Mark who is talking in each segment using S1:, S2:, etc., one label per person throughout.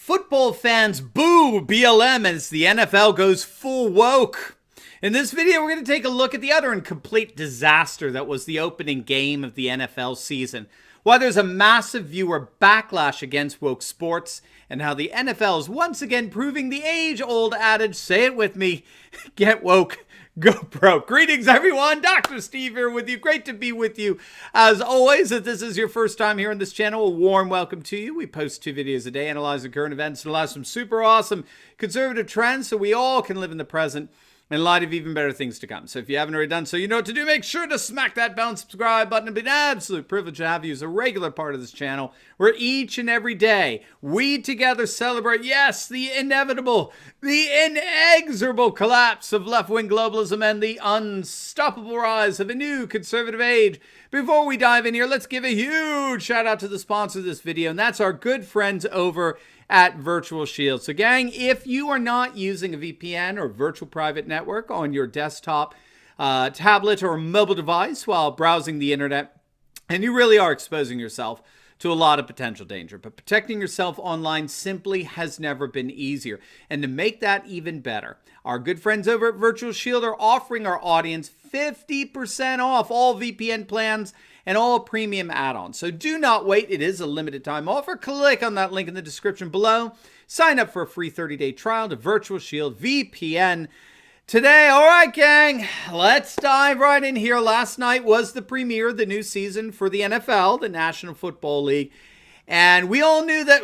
S1: Football fans boo BLM as the NFL goes full woke. In this video, we're going to take a look at the utter and complete disaster that was the opening game of the NFL season, why there's a massive viewer backlash against woke sports, and how the NFL is once again proving the age-old adage, say it with me, get woke, go broke. Greetings, everyone. Dr. Steve here with you. Great to be with you. As always, if this is your first time here on this channel, a warm welcome to you. We post 2 videos a day analyzing current events and allow some super awesome conservative trends so we all can live in the present in light of even better things to come. So if you haven't already done so, you know what to do. Make sure to smack that bell and subscribe button. It'd be an absolute privilege to have you as a regular part of this channel, where each and every day we together celebrate, yes, the inevitable, the inexorable collapse of left-wing globalism and the unstoppable rise of a new conservative age. Before we dive in here, let's give a huge shout out to the sponsor of this video, and that's our good friends over at Virtual Shield. So gang, if you are not using a VPN or virtual private network on your desktop, tablet, or mobile device while browsing the internet, and you really are exposing yourself to a lot of potential danger. But protecting yourself online simply has never been easier. And to make that even better, our good friends over at Virtual Shield are offering our audience 50% off all VPN plans and all premium add-ons. So do not wait. It is a limited time offer. Click on that link in the description below. Sign up for a free 30-day trial to Virtual Shield VPN today. All right, gang, let's dive right in here. Last night was the premiere of the new season for the NFL, the National Football League. And we all knew they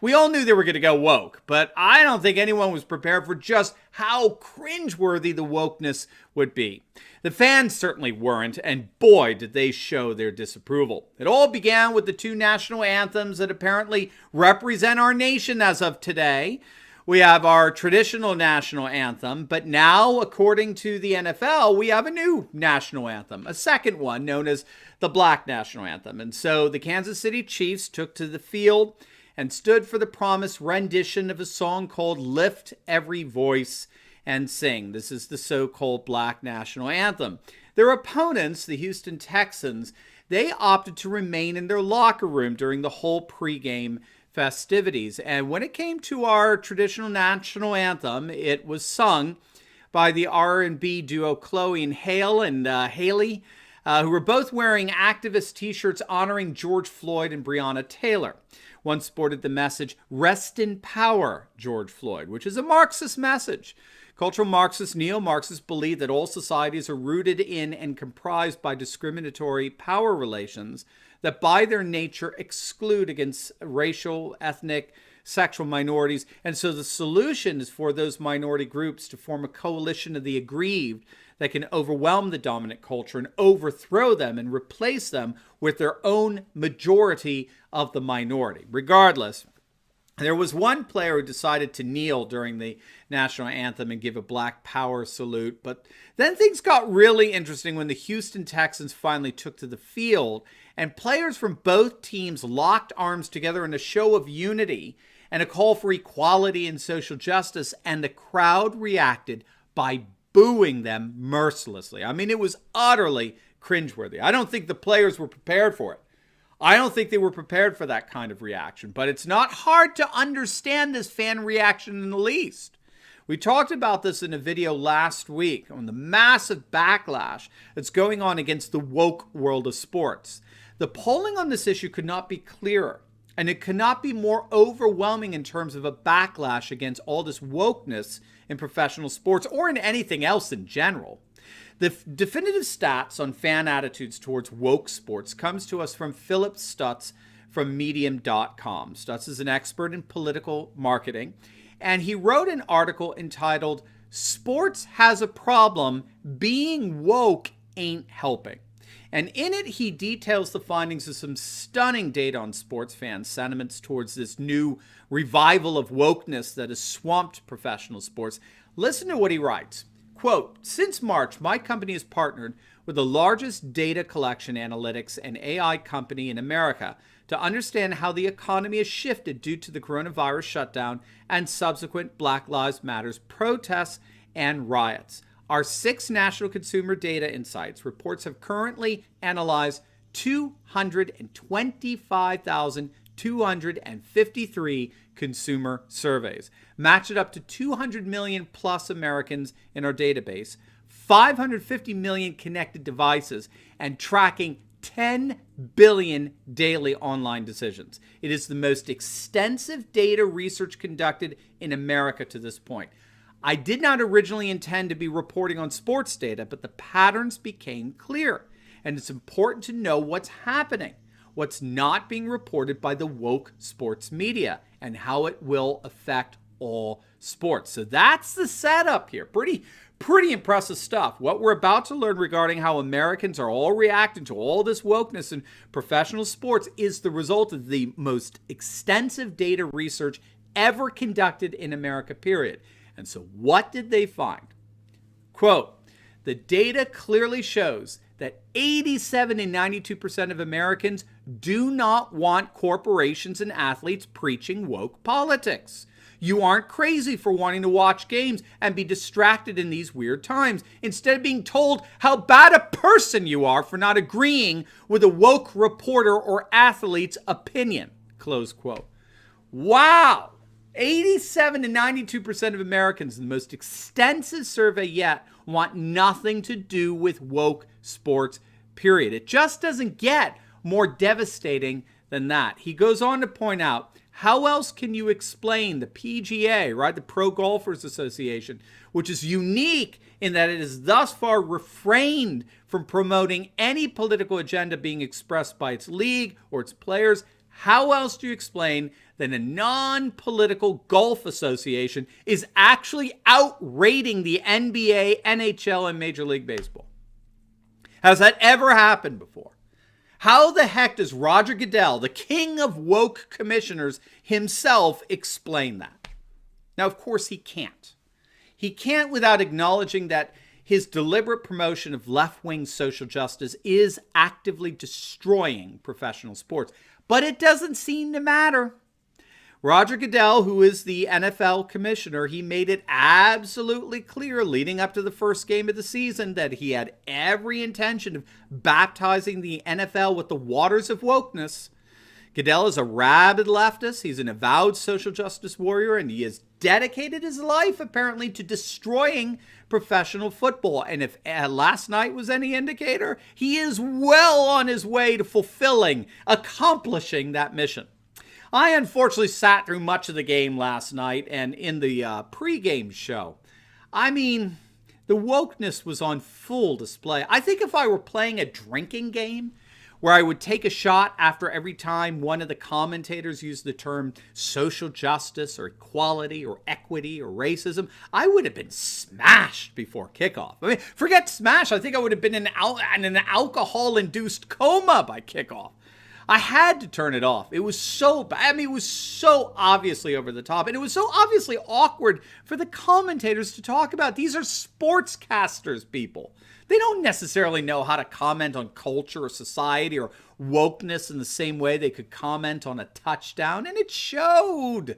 S1: were going to go woke, but I don't think anyone was prepared for just how cringeworthy the wokeness would be. The fans certainly weren't, and boy, did they show their disapproval. It all began with the 2 national anthems that apparently represent our nation as of today. We have our traditional national anthem, but now, according to the NFL, we have a new national anthem, a second one known as the Black National Anthem. And so the Kansas City Chiefs took to the field and stood for the promised rendition of a song called Lift Every Voice and Sing. This is the so-called Black National Anthem. Their opponents, the Houston Texans, they opted to remain in their locker room during the whole pregame festivities. And when it came to our traditional national anthem, it was sung by the R&B duo Chloe and Hale and Haley, who were both wearing activist t-shirts honoring George Floyd and Breonna Taylor. One sported the message, "Rest in Power, George Floyd," which is a Marxist message. Cultural Marxists, neo-Marxists believe that all societies are rooted in and comprised by discriminatory power relations that by their nature exclude against racial, ethnic, sexual minorities. And so the solution is for those minority groups to form a coalition of the aggrieved that can overwhelm the dominant culture and overthrow them and replace them with their own majority of the minority. Regardless, there was one player who decided to kneel during the national anthem and give a Black Power salute. But then things got really interesting when the Houston Texans finally took to the field and players from both teams locked arms together in a show of unity and a call for equality and social justice. And the crowd reacted by booing them mercilessly. I mean, it was utterly cringeworthy. I don't think the players were prepared for it. I don't think they were prepared for that kind of reaction, but it's not hard to understand this fan reaction in the least. We talked about this in a video last week on the massive backlash that's going on against the woke world of sports. The polling on this issue could not be clearer, and it could not be more overwhelming in terms of a backlash against all this wokeness in professional sports or in anything else in general. The definitive stats on fan attitudes towards woke sports comes to us from Philip Stutz from Medium.com. Stutz is an expert in political marketing, and he wrote an article entitled, "Sports Has a Problem, Being Woke Ain't Helping." And in it, he details the findings of some stunning data on sports fans' sentiments towards this new revival of wokeness that has swamped professional sports. Listen to what he writes. Quote, "Since March, my company has partnered with the largest data collection analytics and AI company in America to understand how the economy has shifted due to the coronavirus shutdown and subsequent Black Lives Matter protests and riots. Our 6 national consumer data insights reports have currently analyzed 225,000 253 consumer surveys. Match it up to 200 million plus Americans in our database, 550 million connected devices, and tracking 10 billion daily online decisions. It is the most extensive data research conducted in America to this point. I did not originally intend to be reporting on sports data, but the patterns became clear. And it's important to know what's happening, what's not being reported by the woke sports media, and how it will affect all sports. So that's the setup here. Pretty impressive stuff. What we're about to learn regarding how Americans are all reacting to all this wokeness in professional sports is the result of the most extensive data research ever conducted in America, period. And so what did they find? Quote, the data clearly shows that 87 and 92% of Americans do not want corporations and athletes preaching woke politics. You aren't crazy for wanting to watch games and be distracted in these weird times, instead of being told how bad a person you are for not agreeing with a woke reporter or athlete's opinion. Close quote. Wow. 87 to 92% of Americans, in the most extensive survey yet, want nothing to do with woke sports, period. It just doesn't get more devastating than that. He goes on to point out, how else can you explain the PGA, right, the Pro Golfers Association, which is unique in that it has thus far refrained from promoting any political agenda being expressed by its league or its players? How else do you explain that a non-political golf association is actually outrating the NBA, NHL, and Major League Baseball? Has that ever happened before? How the heck does Roger Goodell, the king of woke commissioners, himself explain that? Now, of course, he can't. He can't without acknowledging that his deliberate promotion of left-wing social justice is actively destroying professional sports. But it doesn't seem to matter. Roger Goodell, who is the NFL commissioner, he made it absolutely clear leading up to the first game of the season that he had every intention of baptizing the NFL with the waters of wokeness. Goodell is a rabid leftist. He's an avowed social justice warrior, and he has dedicated his life, apparently, to destroying professional football. And if last night was any indicator, he is well on his way to accomplishing that mission. I unfortunately sat through much of the game last night, and in the pregame show, I mean, the wokeness was on full display. I think if I were playing a drinking game, where I would take a shot after every time one of the commentators used the term social justice or equality or equity or racism, I would have been smashed before kickoff. I mean, forget smash. I think I would have been in an alcohol-induced coma by kickoff. I had to turn it off. It was so bad. I mean, it was so obviously over the top. And it was so obviously awkward for the commentators to talk about. These are sportscasters, people. They don't necessarily know how to comment on culture or society or wokeness in the same way they could comment on a touchdown. And it showed.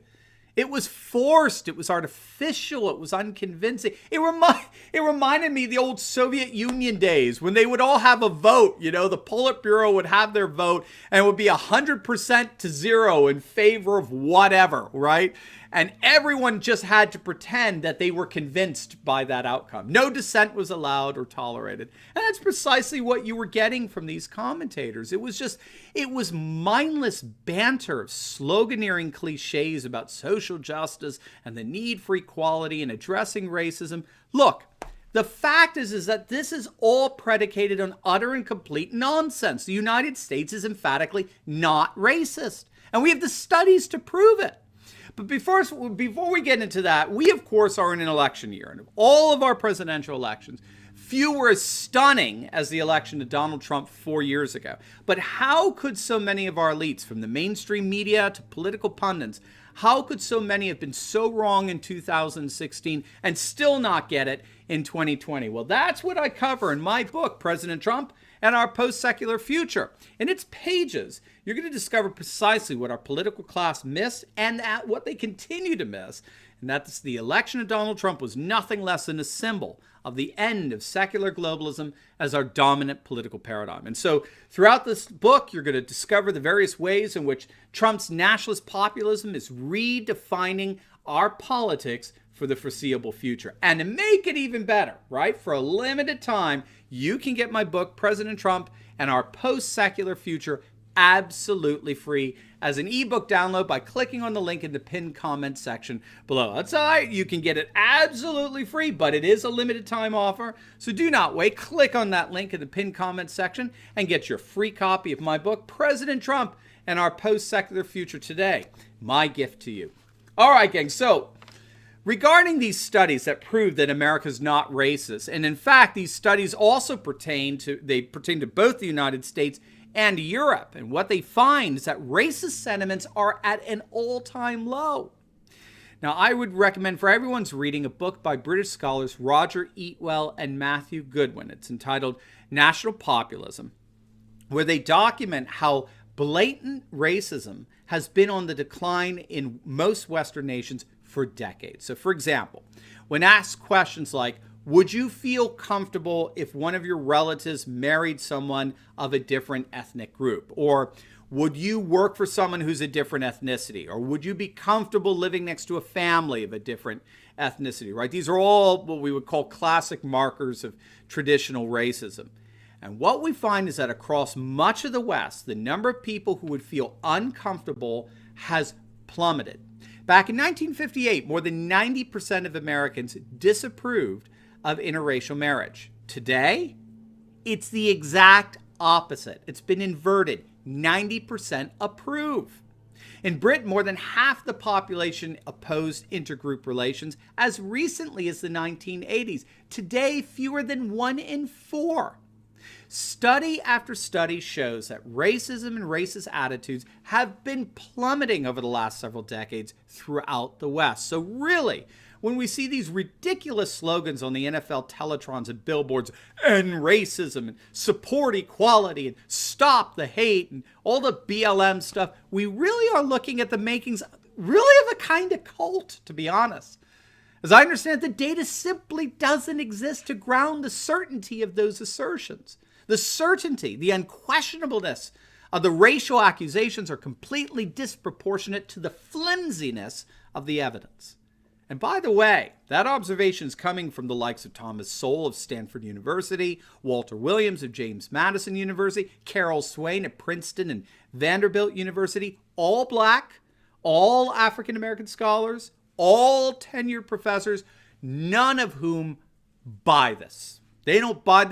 S1: It was forced. It was artificial. It was unconvincing. It reminded me of the old Soviet Union days when they would all have a vote. You know, the Politburo would have their vote and it would be 100% to 0 in favor of whatever, right? And everyone just had to pretend that they were convinced by that outcome. No dissent was allowed or tolerated. And that's precisely what you were getting from these commentators. It was mindless banter of sloganeering cliches about social justice and the need for equality and addressing racism. Look, the fact is that this is all predicated on utter and complete nonsense. The United States is emphatically not racist. And we have the studies to prove it. But before we get into that, we, of course, are in an election year. And of all of our presidential elections, few were as stunning as the election of Donald Trump 4 years ago. But how could so many of our elites, from the mainstream media to political pundits, how could so many have been so wrong in 2016 and still not get it in 2020? Well, that's what I cover in my book, President Trump and Our Post-Secular Future. In its pages, you're going to discover precisely what our political class missed and what they continue to miss, and that's the election of Donald Trump was nothing less than a symbol of the end of secular globalism as our dominant political paradigm. And so throughout this book, you're going to discover the various ways in which Trump's nationalist populism is redefining our politics for the foreseeable future. And to make it even better, right, for a limited time, you can get my book, President Trump and Our Post-Secular Future, absolutely free as an ebook download by clicking on the link in the pinned comment section below. That's all right. You can get it absolutely free, but it is a limited time offer. So do not wait. Click on that link in the pinned comment section and get your free copy of my book, President Trump and Our Post-Secular Future today. My gift to you. All right, gang. So regarding these studies that prove that America's not racist, and in fact, these studies also pertain to both the United States and Europe. And what they find is that racist sentiments are at an all-time low. Now, I would recommend for everyone's reading a book by British scholars Roger Eatwell and Matthew Goodwin. It's entitled National Populism, where they document how blatant racism has been on the decline in most Western nations for decades. So, for example, when asked questions like, would you feel comfortable if one of your relatives married someone of a different ethnic group? Or would you work for someone who's a different ethnicity? Or would you be comfortable living next to a family of a different ethnicity, right? These are all what we would call classic markers of traditional racism. And what we find is that across much of the West, the number of people who would feel uncomfortable has plummeted. Back in 1958, more than 90% of Americans disapproved of interracial marriage. Today, it's the exact opposite. It's been inverted. 90% approve. In Britain, more than half the population opposed intergroup relations as recently as the 1980s. Today, fewer than 1 in 4. Study after study shows that racism and racist attitudes have been plummeting over the last several decades throughout the West. So really, when we see these ridiculous slogans on the NFL teletrons and billboards, end racism and support equality and stop the hate and all the BLM stuff, we really are looking at the makings really of a kind of cult, to be honest. As I understand it, the data simply doesn't exist to ground the certainty of those assertions. The certainty, the unquestionableness of the racial accusations are completely disproportionate to the flimsiness of the evidence. And by the way, that observation is coming from the likes of Thomas Sowell of Stanford University, Walter Williams of James Madison University, Carol Swain at Princeton and Vanderbilt University, all black, all African-American scholars, all tenured professors, none of whom buy this. They don't buy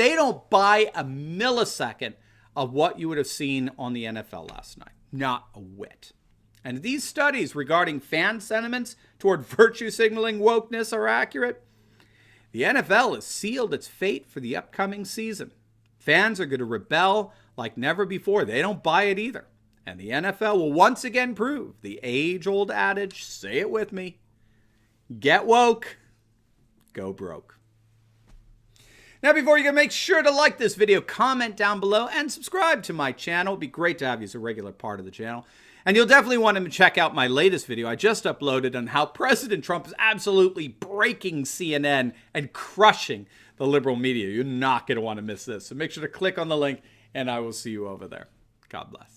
S1: a millisecond of what you would have seen on the NFL last night. Not a whit. And these studies regarding fan sentiments toward virtue signaling wokeness are accurate. The NFL has sealed its fate for the upcoming season. Fans are going to rebel like never before. They don't buy it either. And the NFL will once again prove the age-old adage, say it with me, get woke, go broke. Now, before you go, make sure to like this video, comment down below, and subscribe to my channel. It'd be great to have you as a regular part of the channel. And you'll definitely want to check out my latest video I just uploaded on how President Trump is absolutely breaking CNN and crushing the liberal media. You're not going to want to miss this. So make sure to click on the link, and I will see you over there. God bless.